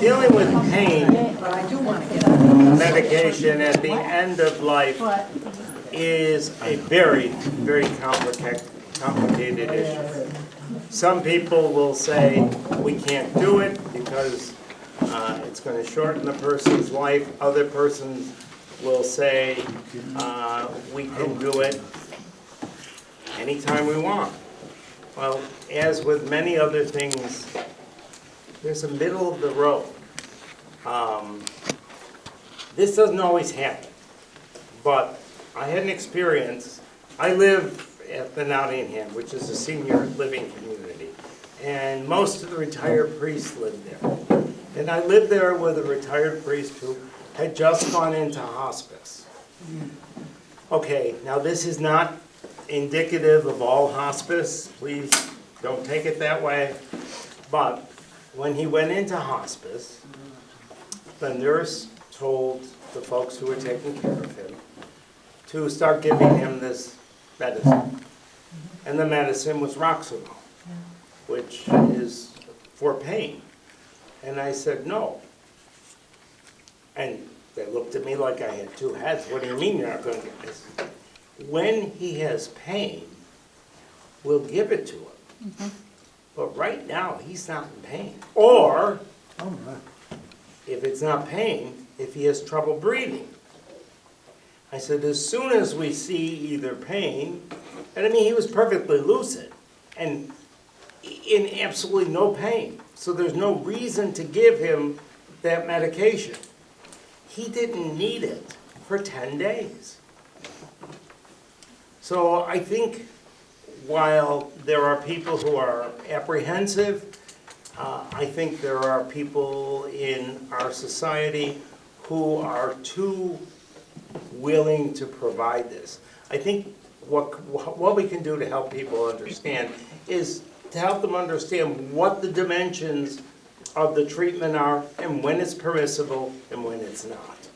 Dealing with pain medication at the end of life is a very, very complicated issue. Some people will say we can't do it because it's going to shorten the person's life. Other persons will say we can do it anytime we want. Well, as with many other things, there's a middle of the road. This doesn't always happen, but I had an experience. I live at the Nottingham, which is a senior living community, and most of the retired priests live there. And I lived there with a retired priest who had just gone into hospice. Okay, now this is not indicative of all hospice. Please don't take it that way. But when he went into hospice, the nurse told the folks who were taking care of him to start giving him this medicine. And the medicine was Roxanol, which is for pain. And I said, no. And they looked at me like I had two heads. What do you mean you're not going to get this? When he has pain, we'll give it to him. But right now, he's not in pain. Or, if it's not pain, if he has trouble breathing. I said, as soon as we see either pain, and I mean, he was perfectly lucid and in absolutely no pain. So there's no reason to give him that medication. He didn't need it for 10 days. So I think while there are people who are apprehensive, I think there are people in our society who are too willing to provide this. I think what we can do to help people understand is to help them understand what the dimensions of the treatment are and when it's permissible and when it's not.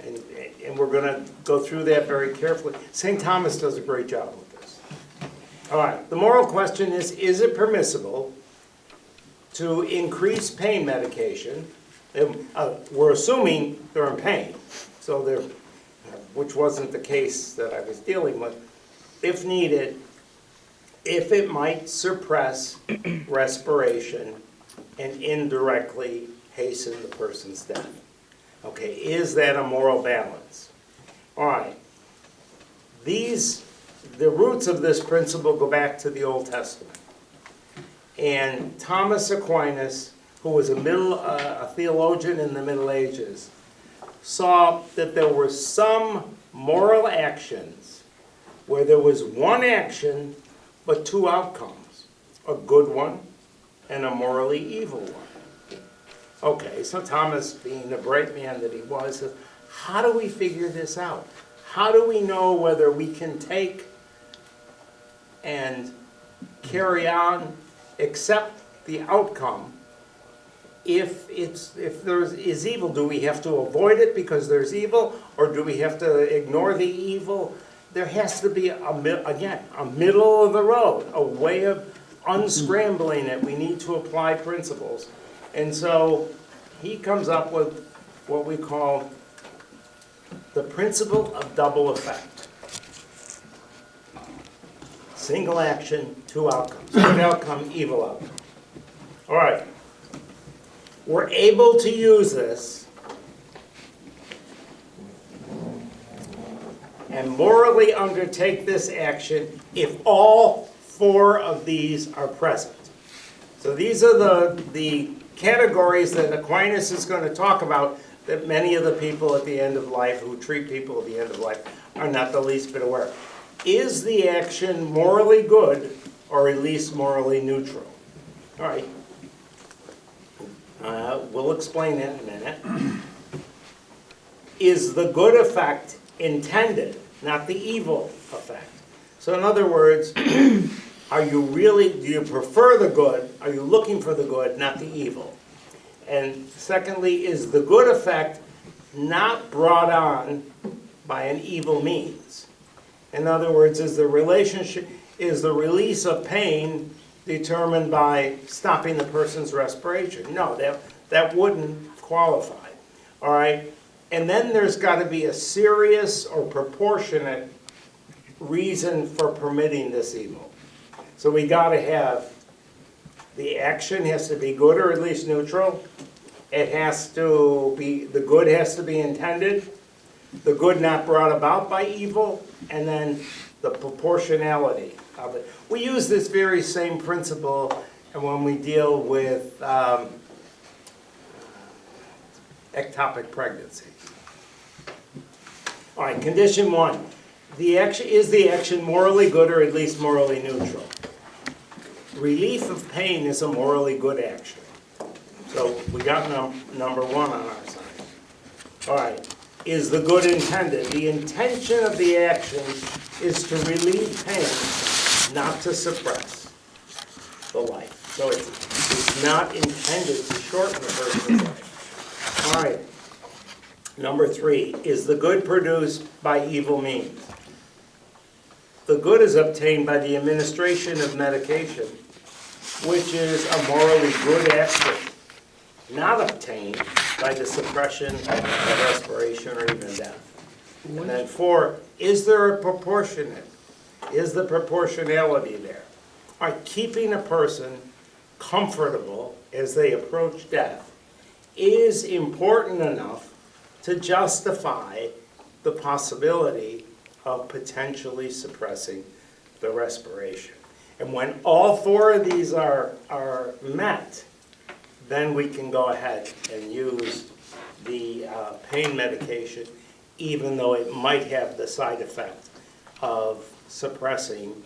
And we're going to go through that very carefully. St. Thomas does a great job with this. All right, the moral question is it permissible to increase pain medication? We're assuming they're in pain, so which wasn't the case that I was dealing with. If needed, if it might suppress respiration and indirectly hasten the person's death. Okay, is that a moral balance? All right. The roots of this principle go back to the Old Testament. And Thomas Aquinas, who was a theologian in the Middle Ages, saw that there were some moral actions where there was one action but two outcomes, a good one and a morally evil one. Okay, so Thomas, being the bright man that he was, said, how do we figure this out? How do we know whether we can take and carry on, accept the outcome? If there is evil, do we have to avoid it because there's evil, or do we have to ignore the evil? There has to be, a middle of the road, a way of unscrambling it. We need to apply principles. And so he comes up with what we call the principle of double effect. Single action, two outcomes. Good outcome, evil outcome. All right. We're able to use this and morally undertake this action if all four of these are present. So these are the categories that Aquinas is going to talk about that many of the people at the end of life, who treat people at the end of life, are not the least bit aware of. Is the action morally good or at least morally neutral? All right. We'll explain that in a minute. Is the good effect intended, not the evil effect? So in other words, do you prefer the good? Are you looking for the good, not the evil? And secondly, is the good effect not brought on by an evil means? In other words, is the release of pain determined by stopping the person's respiration? No, that wouldn't qualify, all right? And then there's got to be a serious or proportionate reason for permitting this evil. So we got to have, the action has to be good or at least neutral. It has to be, the good has to be intended, the good not brought about by evil, and then the proportionality of it. We use this very same principle when we deal with ectopic pregnancy. All right, condition 1. Is the action morally good or at least morally neutral? Relief of pain is a morally good action. So we got number 1 on our side. All right, is the good intended? The intention of the action is to relieve pain, not to suppress the life. So it's not intended to shorten the person's life. All right, number 3, is the good produced by evil means? The good is obtained by the administration of medication, which is a morally good action, not obtained by the suppression of respiration or even death. And then 4, is there a proportionate? Is the proportionality there? All right, keeping a person comfortable as they approach death is important enough to justify the possibility of potentially suppressing the respiration. And when all 4 of these are met, then we can go ahead and use the pain medication, even though it might have the side effect of suppressing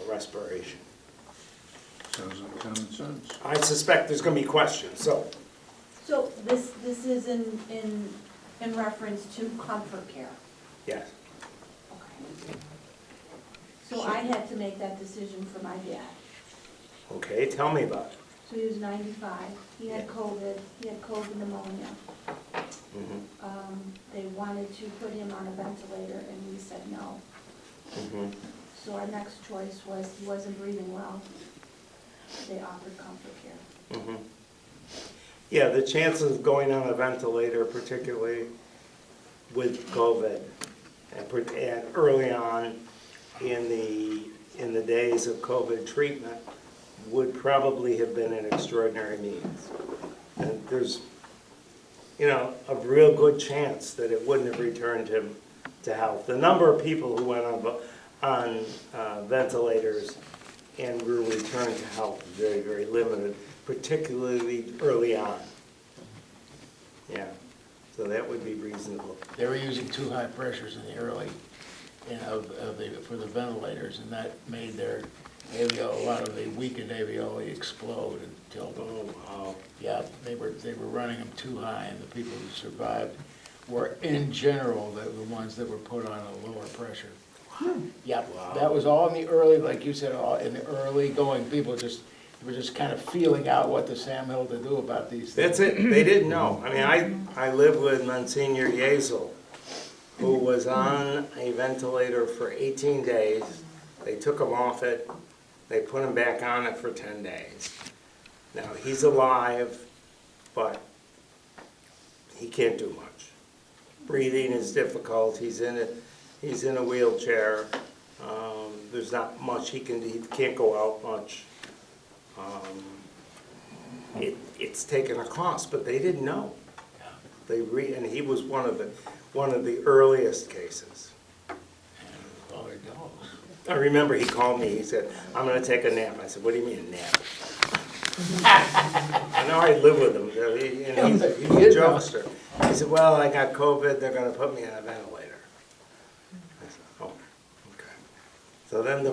respiration. Sounds like common sense. I suspect there's going to be questions, so. So this is in reference to comfort care? Yes. Okay. So I had to make that decision for my dad. Okay, tell me about it. So he was 95, he had Yeah. COVID, he had COVID pneumonia. Mm-hmm. They wanted to put him on a ventilator and we said no. Mm-hmm. So our next choice was, he wasn't breathing well, they offered comfort care. Mm-hmm. Yeah, the chances of going on a ventilator, particularly with COVID, and early on in the days of COVID treatment, would probably have been an extraordinary means. And there's, a real good chance that it wouldn't have returned him to health. The number of people who went on ventilators and were returned to health is very, very limited, particularly early on. Yeah, so that would be reasonable. They were using too high pressures in the early, for the ventilators, and that made their alveoli, a lot of the weakened alveoli explode until, yeah, they were running them too high, and the people who survived were, in general, the ones that were put on a lower pressure. Yeah, Wow. that was all in the early, like you said, all in the early going, people were just kind of feeling out what the Sam Hill to do about these things. That's it, they didn't know. I mean, I lived with Monsignor Yezel, who was on a ventilator for 18 days. They took him off it, they put him back on it for 10 days. Now, he's alive, but he can't do much. Breathing is difficult, he's in a wheelchair. There's not much he can do, he can't go out much. It's taken a cost, but they didn't know. And he was one of the earliest cases. Father Charles. I remember he called me, he said, "I'm gonna take a nap." I said, "What do you mean a nap?" I know I live with him, and he's a jokester. He said, "Well, I got COVID, they're gonna put me on a ventilator." I said, "Oh, okay." So then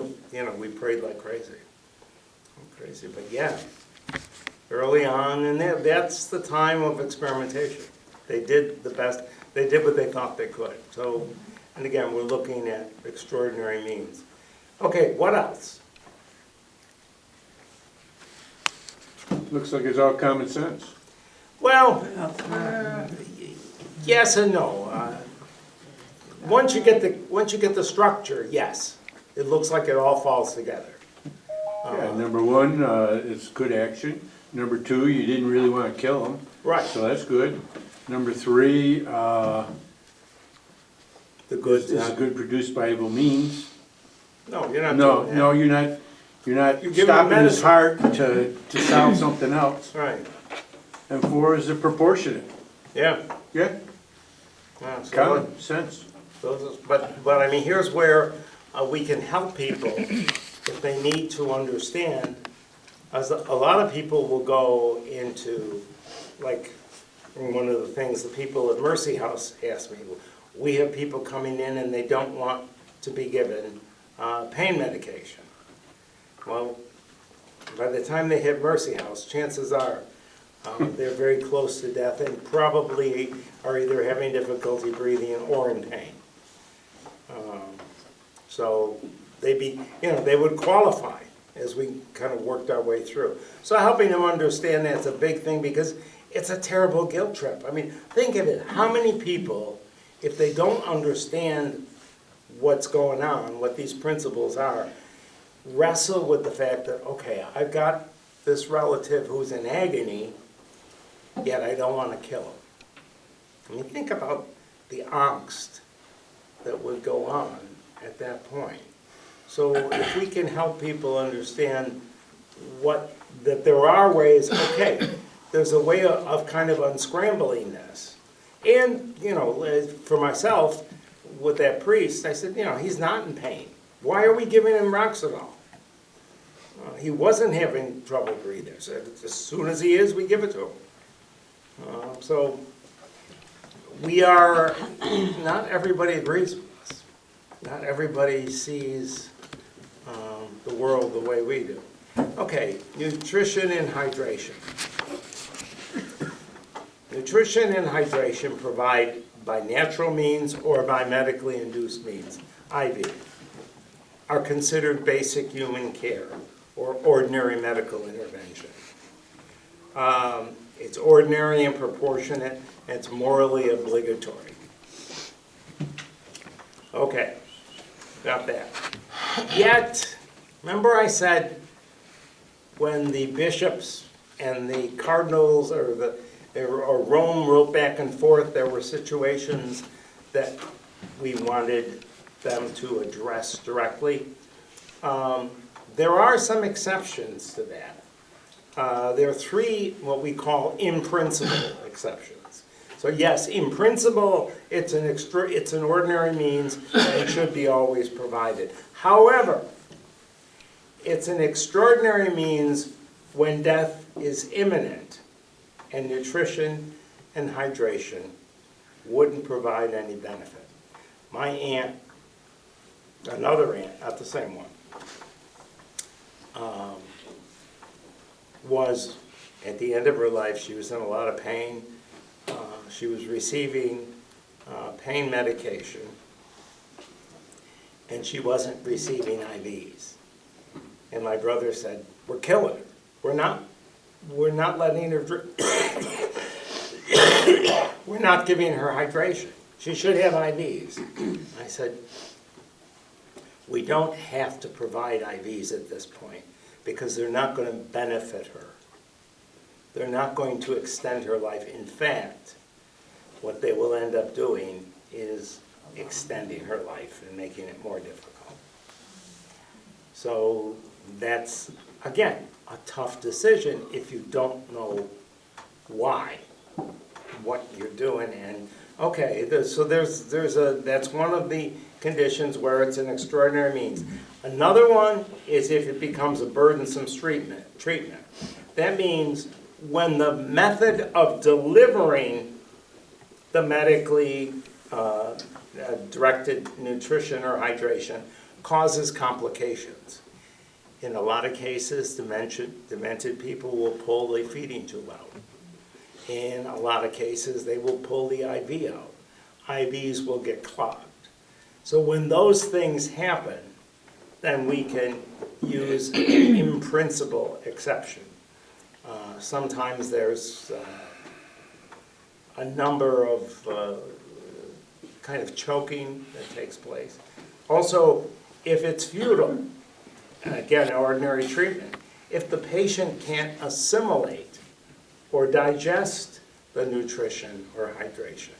we prayed like crazy. But yeah, early on, and that's the time of experimentation. They did the best, they did what they thought they could. So, and again, we're looking at extraordinary means. Okay, what else? Looks like it's all common sense. Well, yes and no. Once you get the structure, yes, it looks like it all falls together. Yeah, number 1 is good action. Number 2, you didn't really want to kill them, Right. so that's good. Number 3, The goods. this is good produced by evil means. No, you're not No, doing that. no, you're not You're giving stopping his medicine. heart to solve something else. Right, And 4 is it proportionate. yeah. Yeah, Yeah, so common sense. But I mean, here's where we can help people if they need to understand. As a lot of people will go into, like, one of the things the people at Mercy House asked me, we have people coming in and they don't want to be given pain medication. Well, by the time they hit Mercy House, chances are they're very close to death and probably are either having difficulty breathing or in pain. So they would qualify as we kind of worked our way through. So helping them understand that's a big thing because it's a terrible guilt trip. I mean, think of it. How many people, if they don't understand what's going on, what these principles are, wrestle with the fact that, okay, I've got this relative who's in agony, yet I don't want to kill him. I mean, think about the angst that would go on at that point. So if we can help people understand that there are ways, okay, there's a way of kind of unscrambling this. And, for myself, with that priest, I said, he's not in pain. Why are we giving him Roxanol? He wasn't having trouble breathing. So as soon as he is, we give it to him. So we are, not everybody agrees with us. Not everybody sees the world the way we do. Okay, nutrition and hydration. Nutrition and hydration provided by natural means or by medically induced means, IV, are considered basic human care or ordinary medical intervention. It's ordinary and proportionate, and it's morally obligatory. Okay, got that. Yet, remember I said when the bishops and the cardinals or Rome wrote back and forth, there were situations that we wanted them to address directly. There are some exceptions to that. There are 3 what we call in principle exceptions. So yes, in principle, it's an ordinary means and should be always provided. However, it's an extraordinary means when death is imminent and nutrition and hydration wouldn't provide any benefit. My aunt, another aunt, not the same one, was at the end of her life, she was in a lot of pain. She was receiving pain medication, and she wasn't receiving IVs. And my brother said, "We're killing her. We're not letting her drink. We're not giving her hydration. She should have IVs." I said, "We don't have to provide IVs at this point because they're not going to benefit her. They're not going to extend her life. In fact, what they will end up doing is extending her life and making it more difficult." So that's, again, a tough decision if you don't know why, what you're doing. And okay, so that's one of the conditions where it's an extraordinary means. Another one is if it becomes a burdensome treatment. That means when the method of delivering the medically directed nutrition or hydration causes complications. In a lot of cases, demented people will pull the feeding tube out. In a lot of cases, they will pull the IV out. IVs will get clogged. So when those things happen, then we can use in principle exception. Sometimes there's a number of kind of choking that takes place. Also, if it's futile, again, ordinary treatment, if the patient can't assimilate or digest the nutrition or hydration.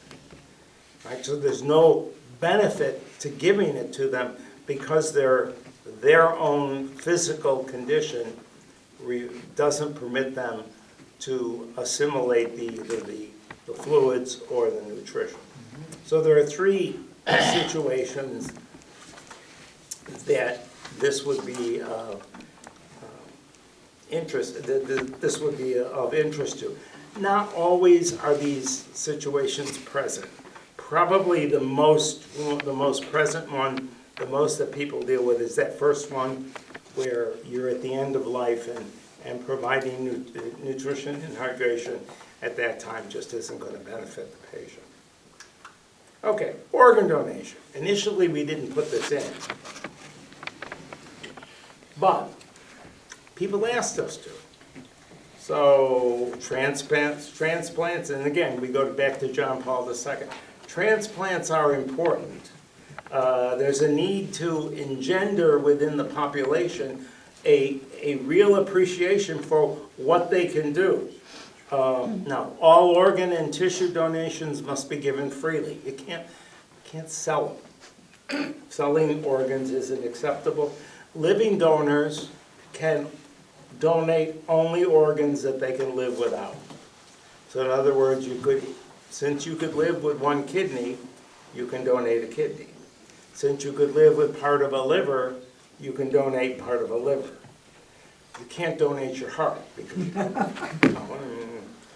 Right? So there's no benefit to giving it to them because their own physical condition doesn't permit them to assimilate the fluids or the nutrition. So there are three situations that this would be this would be of interest to. Not always are these situations present. Probably the most present one, the most that people deal with is that first one where you're at the end of life and providing nutrition and hydration at that time just isn't going to benefit the patient. Okay, organ donation. Initially, we didn't put this in, but people asked us to. So transplants, and again, we go back to John Paul II. Transplants are important. There's a need to engender within the population a real appreciation for what they can do. Now, all organ and tissue donations must be given freely. You can't sell them. Selling organs isn't acceptable. Living donors can donate only organs that they can live without. So in other words, since you could live with one kidney, you can donate a kidney. Since you could live with part of a liver, you can donate part of a liver. You can't donate your heart because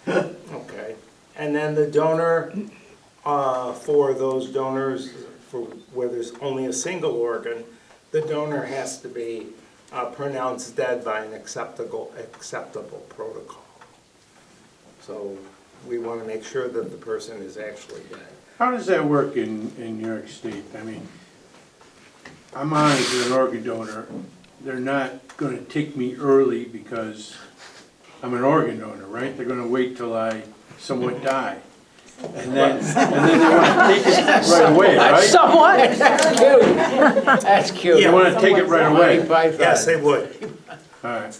okay. And then the donor, for those donors for where there's only a single organ, the donor has to be pronounced dead by an acceptable protocol. So we want to make sure that the person is actually dead. How does that work in New York State? I mean, I'm honored as an organ donor. They're not going to take me early because I'm an organ donor, right? They're going to wait till I somewhat die. And then they want to take it right away, right? Somewhat. That's cute. That's cute. They want to take it right away. Yes, they would. All right.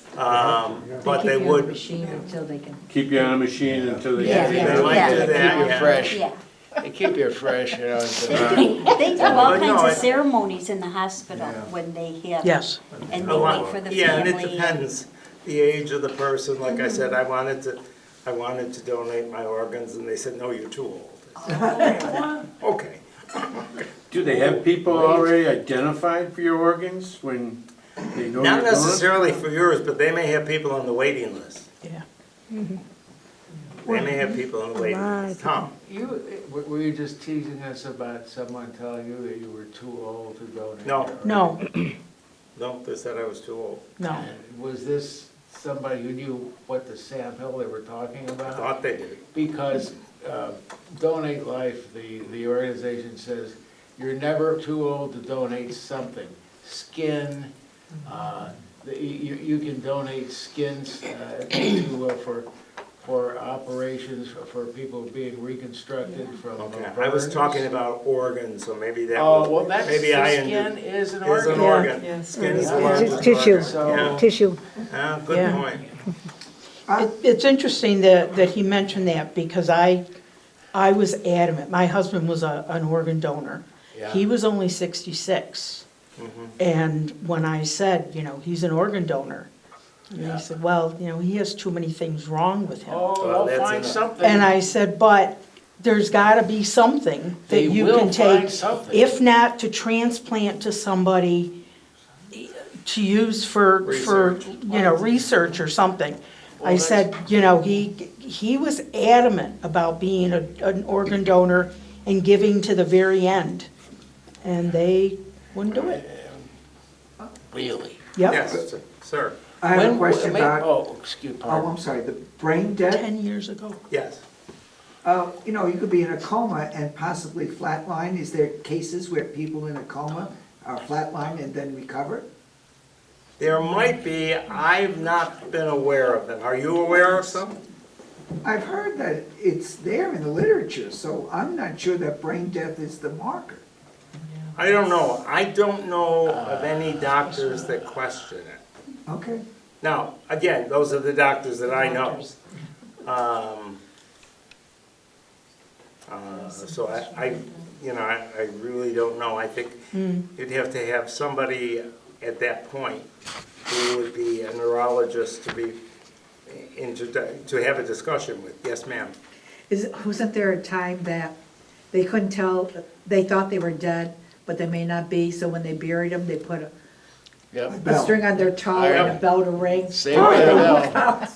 But they keep you on the would. machine until they can. Keep you on a machine until they Yeah, get yeah, They might do yeah. that, Keep you yeah. fresh. Yeah, They keep you fresh, you know. they do all But no, kinds it- of ceremonies in the hospital when they have. Yes. And they wait for the Yeah, and it family. depends, the age of the person. Like I said, I wanted to donate my organs, and they said, no, you're too old. Okay. Do they have people already identified for your organs when they know Not you're going? necessarily for yours, but they may have people on the waiting list. Yeah. They may have people on the waiting list. Tom? Were you just teasing us about someone telling you that you were too old to donate? No. your No, No, they said I was too old. no. And was this somebody who knew what the Sam Hill they were talking I about? thought they did. Because Donate Life, the organization says, you're never too old to donate something. Skin, you can donate skins for operations, for people being reconstructed from Okay, I was burns. talking about organs, so maybe that Oh, was, well, that's, the maybe I skin is an is an organ. organ. Yeah. Skin is the Yeah. largest Tissue. organ. So- Tissue. Yeah, good Yeah. point. It's interesting that he mentioned that, because I was adamant. My husband was an organ donor. Yeah. He was only 66. And when I said, he's an organ donor, and Yeah. he said, well, he has too many things wrong with him. Oh, Well, they'll that's find enough. something. And I said, but there's gotta be something They that you will can take, find something. if not to transplant to somebody, to use for, research or something. Well, I that's- said, he was adamant about being an organ donor and giving to the very end. And they wouldn't do it. Really? Yep, Yes, sir, I have a When- question wait, about, Oh, excuse, oh, pardon. I'm sorry, the brain dead. 10 years ago. yes. You could be in a coma and possibly flatline. Is there cases where people in a coma are flatline and then recover? There might be, I've not been aware of them. Are you aware of some? I've heard that it's there in the literature, so I'm not sure that brain death is the marker. I don't know. I don't know of any doctors that question it. Okay. Now, again, those are the doctors that I know. So I really don't know. I think you'd have to have somebody at that point who would be a neurologist to have a discussion with. Yes, ma'am. Wasn't there a time that they couldn't tell, they thought they were dead, but they may not be, so when they buried them, they put Yep. a string on their toe and a bell to ring? Same way the bell.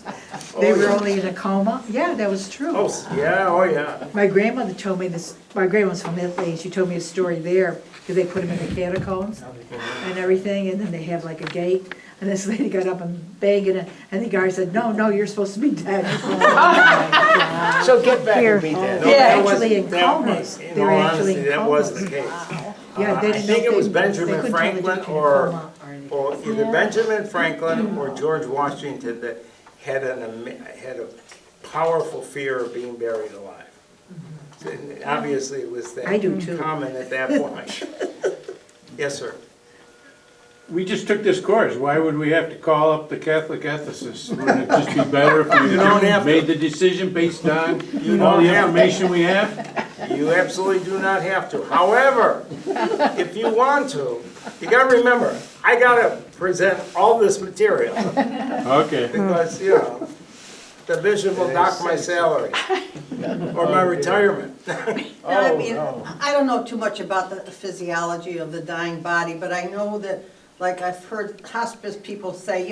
They were only in a coma? Yeah, that was true. Oh, yeah, oh, yeah. My grandmother told me this, my grandma's from Italy, she told me a story there, because they put them in the catacombs and everything, and then they have like a gate, and this lady got up and banged it, and the guy said, no, you're supposed to be dead. So get back and be dead. No, They're that was- actually in that comas. was- in They're all actually honesty, in that was comas. the case. Yeah, they I didn't think know it was they couldn't Benjamin tell the Franklin difference in a or coma or anything. or either Benjamin Franklin or George Washington that had a powerful fear of being buried alive. And obviously, it was I do that too. common at that point. Yes, sir. We just took this course, why would we have to call up the Catholic ethicists? Wouldn't it just be better if we You don't have to. made the decision based on You all don't the have to. information we have? You absolutely do not have to. However, if you want to, you gotta remember, I gotta present all this material Okay. because, the bishop will dock my salary or my retirement. I mean, I don't know too much about the physiology of the dying body, but I know that, like I've heard hospice people say,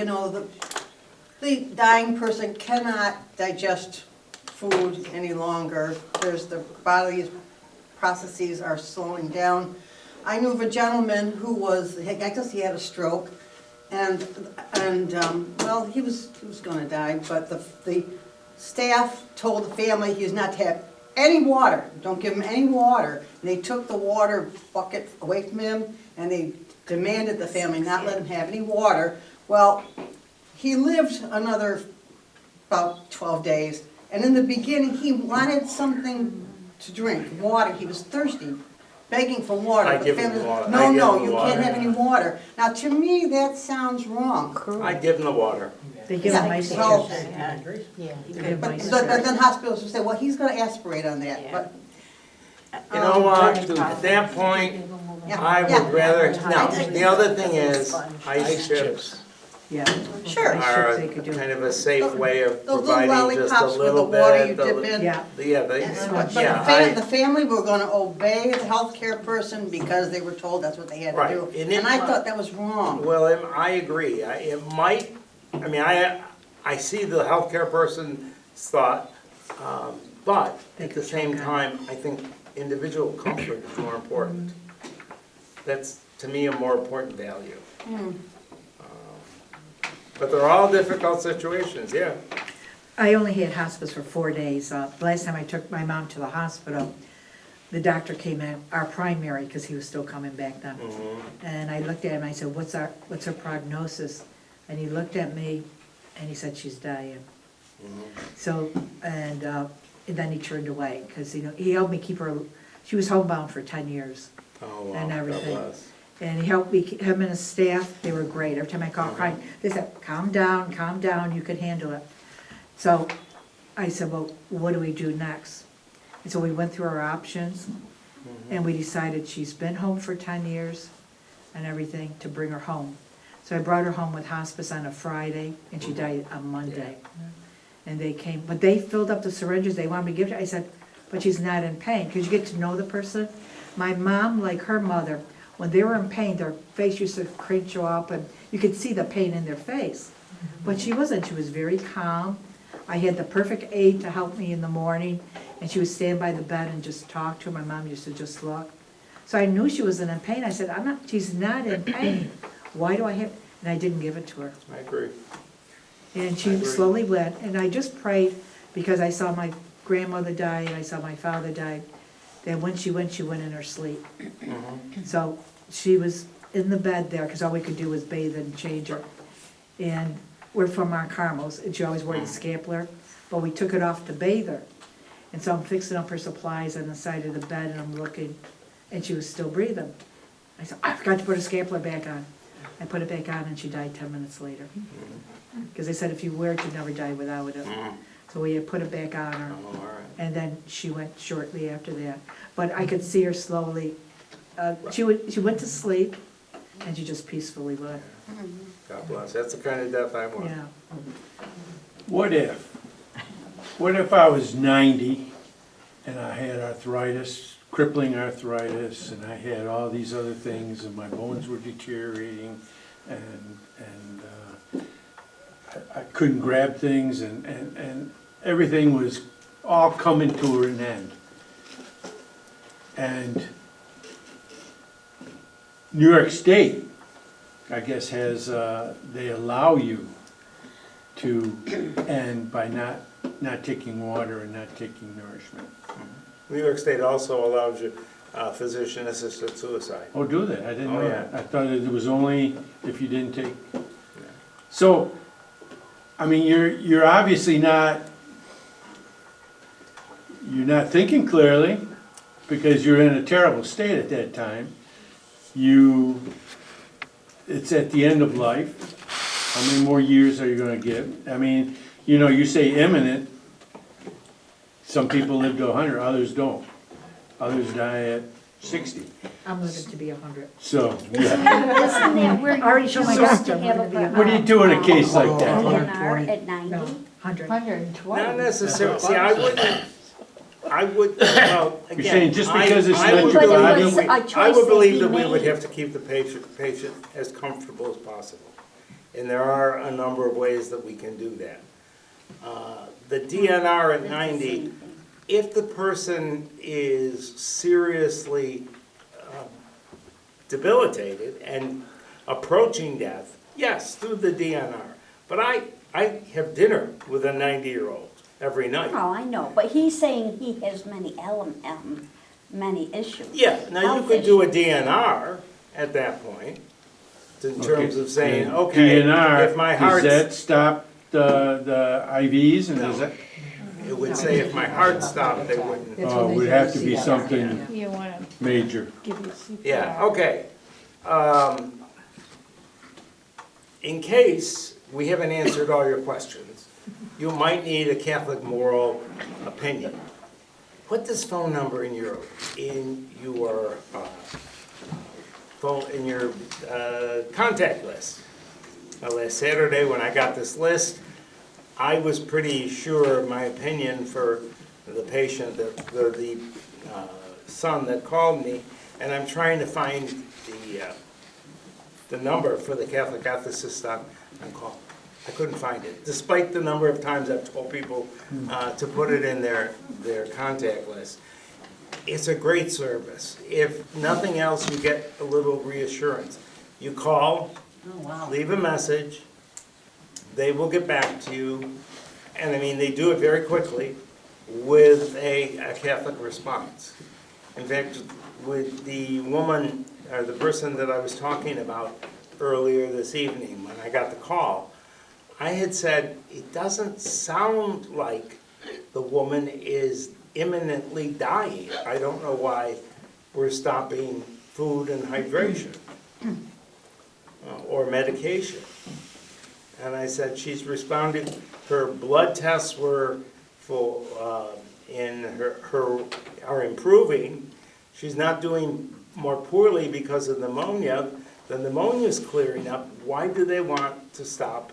the dying person cannot digest food any longer. The body's processes are slowing down. I knew of a gentleman who I guess he had a stroke, and well, he was gonna die, but the staff told the family he was not to have any water, don't give him any water. And they took the water bucket away from him, and they demanded the family not let him have any water. Well, he lived another about 12 days, and in the beginning, he wanted something to drink, water, he was thirsty, begging for water. I but give him family- water. I No, give no, him you water. can't have any water. Now, to me, that sounds wrong. I give them the water. They give them ice. So- Give But ice. then hospitals will say, well, he's gonna aspirate on that, but. You know what, at that point, Yeah, I yeah. would rather, now, the other thing is, ice chips Yeah. Sure. are They could do it. kind of a safe way of Those little providing just a lollipops with the little water you bit. dip in. Yeah. But Yeah, the family were gonna obey the healthcare person because they were told that's what they had to Right, do. and it And I might- thought that was wrong. Well, I agree. I see the healthcare person's thought, but at the same time, I think individual comfort is more important. That's, to me, a more important value. But they're all difficult situations, yeah. I only had hospice for 4 days. The last time I took my mom to the hospital, the doctor came in, our primary, because he was still coming back then. And I looked at him, I said, what's her prognosis? And he looked at me, and he said, she's dying. So, and then he turned away, because, he helped me keep her, she was homebound for 10 years. Oh, wow, And God everything. bless. And he helped me, him and his staff, they were great. Every time I called crying, they said, calm down, you can handle it. So I said, well, what do we do next? And so we went through our options, and we decided she's been home for 10 years and everything, to bring her home. So I brought her home with hospice on a Friday, and she died on Monday. And they came, but they filled up the syringes they wanted me to give her. I said, but she's not in pain, because you get to know the person. My mom, like her mother, when they were in pain, their face used to crinkle up, and you could see the pain in their face. But she wasn't, she was very calm. I had the perfect aide to help me in the morning, and she would stand by the bed and just talk to her. My mom used to just look. So I knew she wasn't in pain. I said, she's not in pain. Why do I have, and I didn't give it to her. I agree. And I she agree. slowly went, and I just prayed, because I saw my grandmother die, and I saw my father die, that when she went in her sleep. So she was in the bed there, because all we could do was bathe and change her. And we're from Mount Carmel's, and she always wore the scapular, but we took it off to bathe her. And so I'm fixing up her supplies on the side of the bed, and I'm looking, and she was still breathing. I said, I forgot to put a scapular back on. I put it back on and she died 10 minutes later. Because they said if you wear it, you'd never die without it. So we had put it back on her, Oh, all right. and then she went shortly after that. But I could see her slowly, she went to sleep, and she just peacefully went, God bless. That's the kind of death I want. yeah. What if I was 90 and I had arthritis, crippling arthritis, and I had all these other things, and my bones were deteriorating, and I couldn't grab things, and everything was all coming to an end. And New York State, I guess, has, they allow you to end by not taking water and not taking nourishment. New York State also allows you physician-assisted suicide. Oh, do they? I didn't Oh, know yeah. that. I thought it was only if you didn't take. So, I mean, you're obviously not thinking clearly, because you're in a terrible state at that time. It's at the end of life. How many more years are you gonna get? I mean, you say imminent. Some people live to 100, others don't. Others die at 60. I'm living to be 100. So, yeah. Isn't that where I already showed my you used doctor, to have I'm gonna be a? What do you do in a case like that? DNR at 90? No, 100. 120. Not necessarily, see, I would, well, again. You're saying just because it's I not would your believe body? that we- A choice I would that believe he that we would made. have to keep the patient as comfortable as possible. And there are a number of ways that we can do that. The DNR at That's the 90, same thing. if the person is seriously debilitated and approaching death, yes, do the DNR. But I have dinner with a 90-year-old every night. Oh, I know, but he's saying he has many issues. Yeah, now you Health could do a issues. DNR at that point, in terms Okay. of saying, And okay, DNR, if my does heart's, that stop the IVs and does No. that? it would say if my heart stopped, they wouldn't. Oh, it would have to be something You want to major. give you CPR. Yeah, okay. In case we haven't answered all your questions, you might need a Catholic moral opinion. Put this phone number in your contact list. Last Saturday, when I got this list, I was pretty sure of my opinion for the patient, the son that called me, and I'm trying to find the number for the Catholic ethicist on call. I couldn't find it, despite the number of times I've told people to put it in their contact list. It's a great service. If nothing else, you get a little reassurance. You call, Oh, wow. leave a message, they will get back to you, and I mean, they do it very quickly with a Catholic response. In fact, with the woman, or the person that I was talking about earlier this evening, when I got the call, I had said, it doesn't sound like the woman is imminently dying. I don't know why we're stopping food and hydration or medication. And I said, she's responding, her blood tests were full, are improving. She's not doing more poorly because of pneumonia. The pneumonia's clearing up. Why do they want to stop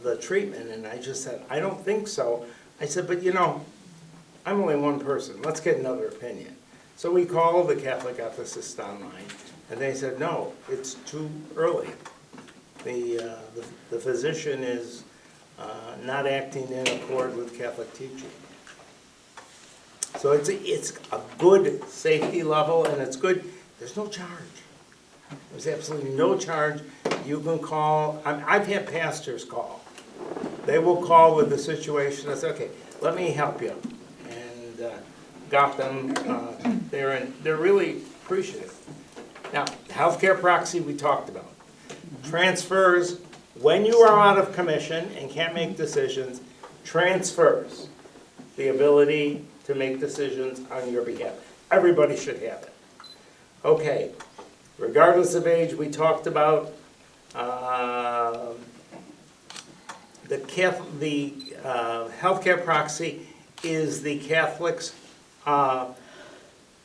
the treatment? And I just said, I don't think so. I said, but I'm only one person. Let's get another opinion. So we called the Catholic ethicist online, and they said, no, it's too early. The physician is not acting in accord with Catholic teaching. So it's a good safety level, and it's good, there's no charge. There's absolutely no charge. You can call, I've had pastors call. They will call with the situation, I say, okay, let me help you. And got them, they're really appreciative. Now, healthcare proxy we talked about. Transfers, when you are out of commission and can't make decisions, transfers, the ability to make decisions on your behalf. Everybody should have it. Okay, Regardless of age, we talked about the healthcare proxy is the Catholic's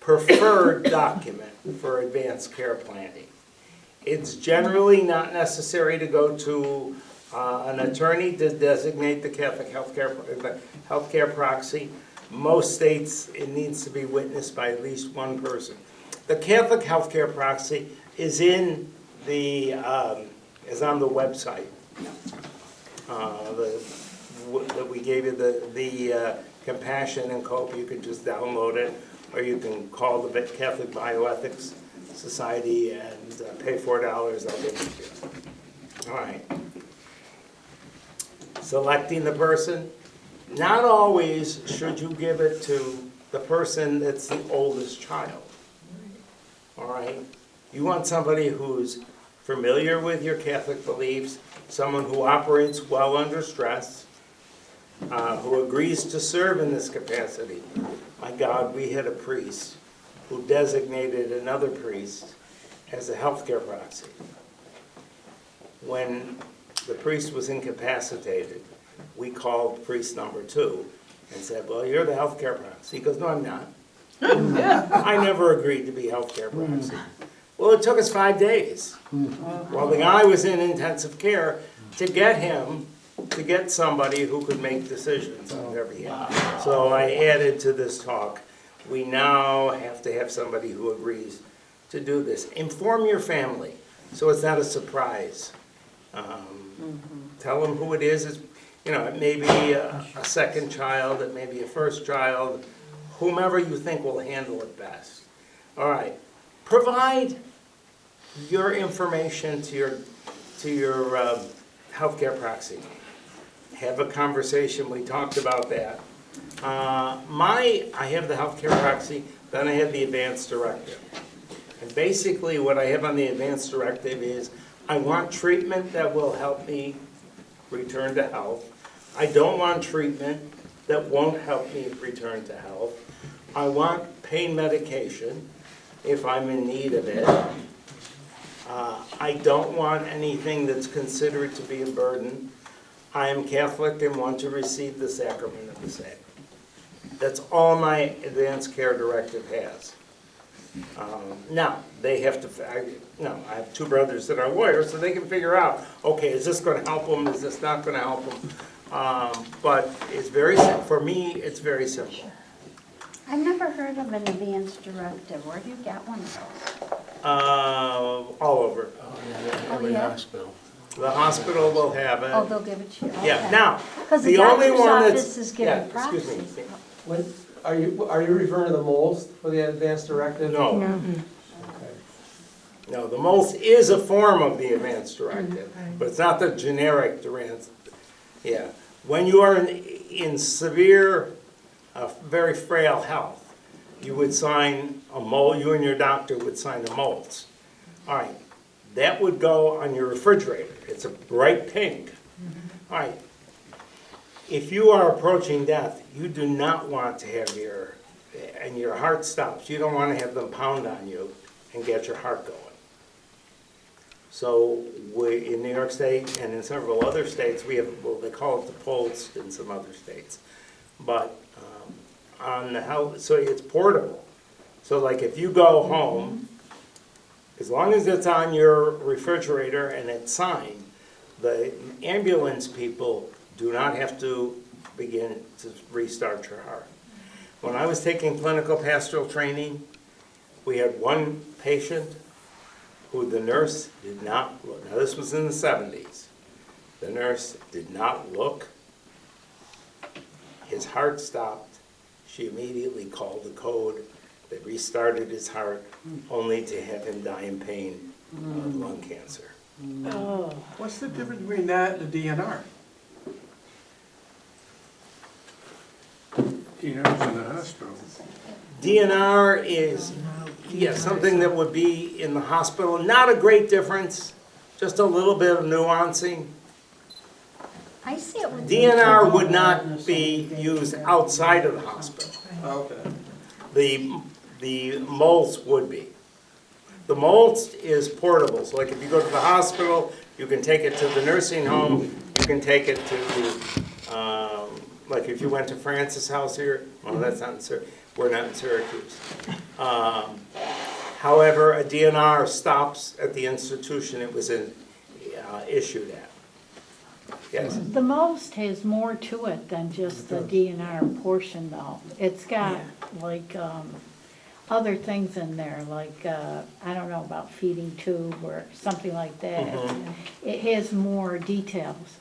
preferred document for advanced care planning. It's generally not necessary to go to an attorney to designate the Catholic healthcare proxy. Most states, it needs to be witnessed by at least one person. The Catholic healthcare proxy is on the website. That we gave you the Compassion and Cope. You can just download it, or you can call the Catholic Bioethics Society and pay $4. They'll give it to you. All right. Selecting the person. Not always should you give it to the person that's the oldest child. All right? You want somebody who's familiar with your Catholic beliefs, someone who operates well under stress, who agrees to serve in this capacity. My God, we had a priest who designated another priest as a healthcare proxy. When the priest was incapacitated, we called priest number 2 and said, well, you're the healthcare proxy. He goes, no, I'm not. I never agreed to be healthcare proxy. Well, it took us 5 days while the guy was in intensive care to get somebody who could make decisions on their behalf. So I added to this talk, we now have to have somebody who agrees to do this. Inform your family so it's not a surprise. Tell them who it is. It's, it may be a second child, it may be a first child, whomever you think will handle it best. All right. Provide your information to your healthcare proxy. Have a conversation. We talked about that. I have the healthcare proxy, then I have the advance directive. And basically what I have on the advance directive is I want treatment that will help me return to health. I don't want treatment that won't help me return to health. I want pain medication if I'm in need of it. I don't want anything that's considered to be a burden. I am Catholic and want to receive the sacrament of the same. That's all my advanced care directive has. Now, they have to, I have 2 brothers that are lawyers, so they can figure out, okay, is this going to help them, is this not going to help them? But it's very, for me, it's very simple. I've never heard of an advance directive. Where do you get one of those? All over. Every yeah? hospital. The hospital will have it. Oh, they'll give it to you? Yeah, Okay. now, Because the the only doctor's one that's. office is giving Excuse me. proxies. When, are you referring to the moles for the advanced directive? No, Okay. no, the MOLS is a form of the advanced directive, but it's not the generic advanced. Yeah, when you are in severe, very frail health, you would sign a MOL, you and your doctor would sign a MOLS. All right, that would go on your refrigerator. It's a bright pink. All right, if you are approaching death, you do not want to have your heart stops. You don't want to have them pound on you and get your heart going. So in New York State and in several other states, we have, well, they call it the pulse in some other states. But on the health, so it's portable. So like if you go home, as long as it's on your refrigerator and it's signed, the ambulance people do not have to begin to restart your heart. When I was taking clinical pastoral training, we had one patient who the nurse did not look. Now this was in the 70s. The nurse did not look. His heart stopped. She immediately called the code. They restarted his heart, only to have him die in pain of lung cancer. What's the difference between that and the DNR? You know, it's in the hospital. DNR is, yes, something that would be in the hospital. Not a great difference, just a little bit of nuancing. I see it with. DNR would not be used outside of the hospital. Okay. The moles would be. The MOLST is portable, so like if you go to the hospital, you can take it to the nursing home, you can take it to, like if you went to Francis House here, well, that's not in Syracuse, we're not in Syracuse. However, a DNR stops at the institution it was issued at. Yes. The most has more to it than just the DNR portion though. It's got like, other things in there, like, I don't know about feeding tube or something like that. It has more details.